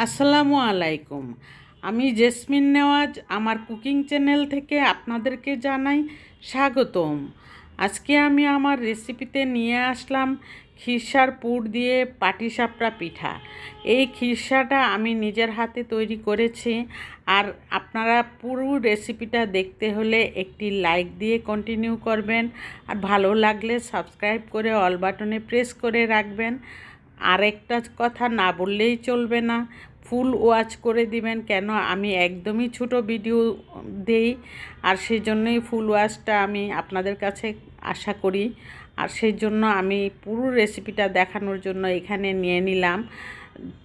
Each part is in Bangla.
আসসালামু আলাইকুম। আমি জেসমিন নেওয়াজ আমার কুকিং চ্যানেল থেকে আপনাদেরকে জানাই স্বাগতম। আজকে আমি আমার রেসিপিতে নিয়ে আসলাম খিরসার পুর দিয়ে পাটিসাপটা পিঠা। এই খিরসাটা আমি নিজের হাতে তৈরি করেছি। আর আপনারা পুরো রেসিপিটা দেখতে হলে একটি লাইক দিয়ে কন্টিনিউ করবেন, আর ভালো লাগলে সাবস্ক্রাইব করে অল বাটনে প্রেস করে রাখবেন। আরেকটা কথা না বললেই চলবে না, ফুল ওয়াচ করে দিবেন, কেন আমি একদমই ছোট ভিডিও দেই। আর সেই জন্যই ফুল ওয়াচটা আমি আপনাদের কাছে আশা করি। আর সেই জন্য আমি পুরো রেসিপিটা দেখানোর জন্য এখানে নিয়ে নিলাম,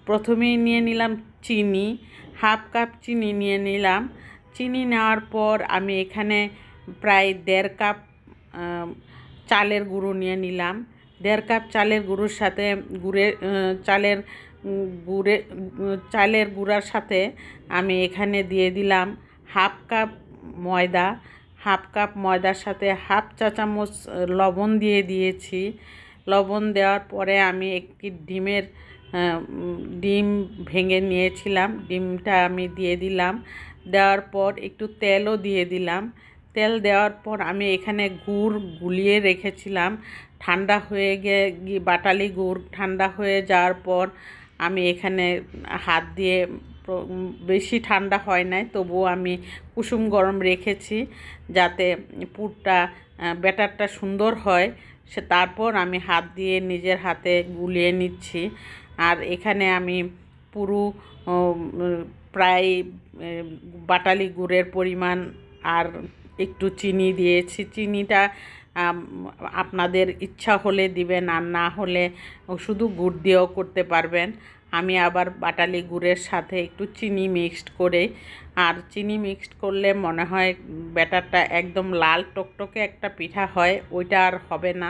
প্রথমেই নিয়ে নিলাম চিনি, হাফ কাপ চিনি নিয়ে নিলাম। চিনি নেওয়ার পর আমি এখানে প্রায় 1.5 কাপ চালের গুঁড়ো নিয়ে নিলাম। 1.5 কাপ চালের গুঁড়োর সাথে চালের গুঁড়ার সাথে আমি এখানে দিয়ে দিলাম হাফ কাপ ময়দা। হাফ কাপ ময়দার সাথে হাফ চা চামচ লবণ দিয়ে দিয়েছি। লবণ দেওয়ার পরে আমি একটি ডিম ভেঙে নিয়েছিলাম, ডিমটা আমি দিয়ে দিলাম। দেওয়ার পর একটু তেলও দিয়ে দিলাম। তেল দেওয়ার পর আমি এখানে গুড় গুলিয়ে রেখেছিলাম, ঠান্ডা হয়ে বাটালি গুড় ঠান্ডা হয়ে যাওয়ার পর আমি এখানে হাত দিয়ে, বেশি ঠান্ডা হয় নাই তবুও আমি কুসুম গরম রেখেছি যাতে পুরটা ব্যাটারটা সুন্দর হয়। তারপর আমি হাত দিয়ে নিজের হাতে গুলিয়ে নিচ্ছি। আর এখানে আমি পুরো প্রায় বাটালি গুড়ের পরিমাণ আর একটু চিনি দিয়েছি। চিনিটা আপনাদের ইচ্ছা হলে দিবেন, আর না হলে শুধু গুড় দিয়েও করতে পারবেন। আমি আবার বাটালি গুড়ের সাথে একটু চিনি মিক্সড করে, আর চিনি মিক্সড করলে মনে হয় ব্যাটারটা একদম লাল টকটকে একটা পিঠা হয়, ওইটা আর হবে না।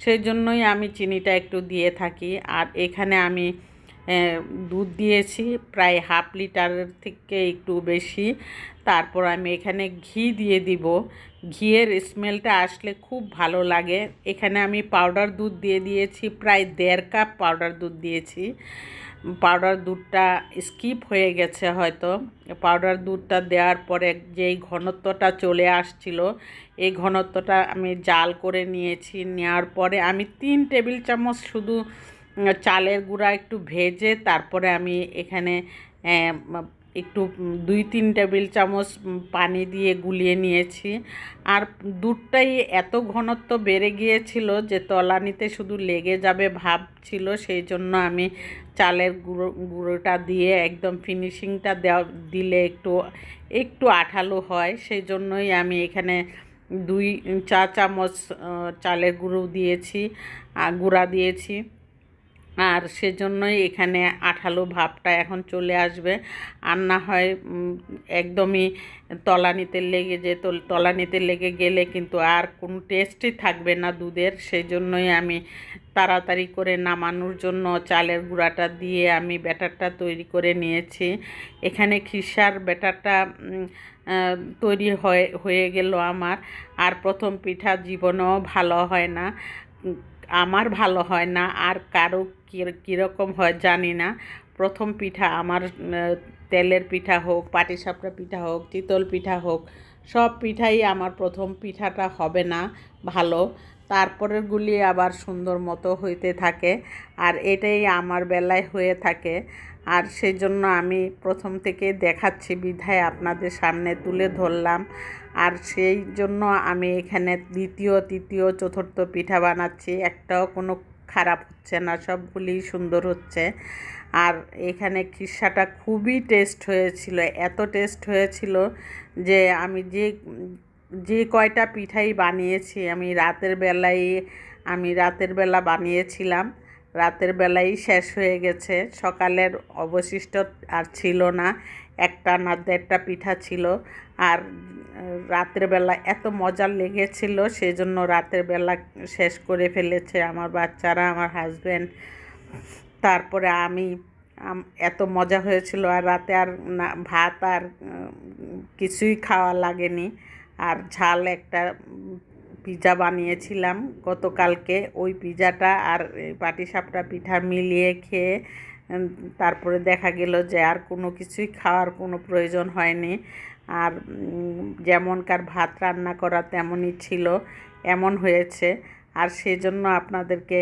সেই জন্যই আমি চিনিটা একটু দিয়ে থাকি। আর এখানে আমি দুধ দিয়েছি প্রায় হাফ লিটারের থেকে একটু বেশি। তারপর আমি এখানে ঘি দিয়ে দিব। ঘিয়ের স্মেলটা আসলে খুব ভালো লাগে। এখানে আমি পাউডার দুধ দিয়ে দিয়েছি, প্রায় 1.5 কাপ পাউডার দুধ দিয়েছি। পাউডার দুধটা স্কিপ হয়ে গেছে হয়তো। পাউডার দুধটা দেওয়ার পরে যেই ঘনত্বটা চলে আসছিল, এই ঘনত্বটা আমি জাল করে নিয়েছি। নেওয়ার পরে আমি 3 টেবিল চামচ শুধু চালের গুঁড়া একটু ভেজে তারপরে আমি এখানে একটু 2-3 টেবিল চামচ পানি দিয়ে গুলিয়ে নিয়েছি। আর দুধটাই এত ঘনত্ব বেড়ে গিয়েছিল যে তলানিতে শুধু লেগে যাবে ভাব ছিল। সেই জন্য আমি চালের গুঁড়োটা দিয়ে একদম ফিনিশিংটা দিলে একটু আঠালো হয়। সেই জন্যই আমি এখানে 2 চা চামচ চালের গুঁড়া দিয়েছি। আর সেজন্যই এখানে আঠালো ভাবটা এখন চলে আসবে। আর না হয় একদমই তলানিতে লেগে গেলে কিন্তু আর কোনো টেস্টই থাকবে না দুধের। সেই জন্যই আমি তাড়াতাড়ি করে নামানোর জন্য চালের গুঁড়াটা দিয়ে আমি ব্যাটারটা তৈরি করে নিয়েছি। এখানে খিরসার ব্যাটারটা তৈরি হয়ে গেল আমার। আর প্রথম পিঠা জীবনেও ভালো হয় না, আমার ভালো হয় না, আর কারো কীরকম হয় জানি না। প্রথম পিঠা আমার, তেলের পিঠা হোক, পাটিসাপটা পিঠা হোক, চিতল পিঠা হোক, সব পিঠাই আমার প্রথম পিঠাটা হবে না ভালো। তারপরেরগুলি আবার সুন্দর মতো হইতে থাকে। আর এটাই আমার বেলায় হয়ে থাকে। আর সেই জন্য আমি প্রথম থেকে দেখাচ্ছি বিধায় আপনাদের সামনে তুলে ধরলাম। আর সেই জন্য আমি এখানে দ্বিতীয়, তৃতীয়, চতুর্থ পিঠা বানাচ্ছি। একটাও কোনো খারাপ হচ্ছে না, সবগুলি সুন্দর হচ্ছে। আর এখানে খিরসাটা খুবই টেস্ট হয়েছিল, এত টেস্ট হয়েছিল যে আমি যে কয়টা পিঠাই বানিয়েছি আমি রাতের বেলা বানিয়েছিলাম, রাতের বেলাই শেষ হয়ে গেছে। সকালের অবশিষ্ট আর ছিল না, একটা না 1.5টা পিঠা ছিল। আর রাতের বেলা এত মজা লেগেছিল, সেজন্য রাতের বেলা শেষ করে ফেলেছে আমার বাচ্চারা, আমার হাজব্যান্ড, তারপরে আমি। এত মজা হয়েছিল। আর রাতে আর না ভাত আর কিছুই খাওয়া লাগেনি। আর ঝাল একটা পিৎজা বানিয়েছিলাম গতকালকে, ওই পিৎজাটা আর পাটিসাপটা পিঠা মিলিয়ে খেয়ে তারপরে দেখা গেল যে আর কোনো কিছুই খাওয়ার কোনো প্রয়োজন হয়নি। আর যেমনকার ভাত রান্না করা তেমনই ছিল, এমন হয়েছে। আর সেজন্য আপনাদেরকে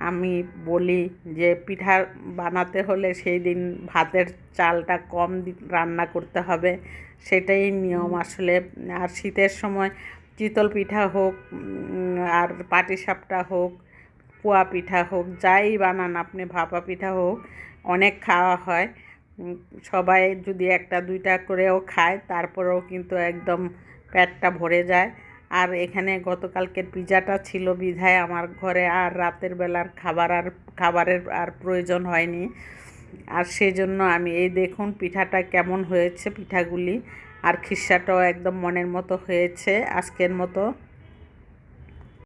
আমি বলি যে পিঠা বানাতে হলে সেই দিন ভাতের চালটা কম রান্না করতে হবে, সেটাই নিয়ম আসলে। আর শীতের সময় চিতল পিঠা হোক আর পাটিসাপটা হোক, পোয়া পিঠা হোক, যাই বানান আপনি, ভাপা পিঠা হোক, অনেক খাওয়া হয়। সবাই যদি একটা দুইটা করেও খায় তারপরেও কিন্তু একদম পেটটা ভরে যায়। আর এখানে গতকালকের পিজাটা ছিল বিধায় আমার ঘরে আর রাতের বেলার খাবারের আর প্রয়োজন হয়নি। আর সেজন্য আমি এই দেখুন পিঠাটা কেমন হয়েছে, পিঠাগুলি। আর খিরসাটাও একদম মনের মতো হয়েছে আজকের মতো।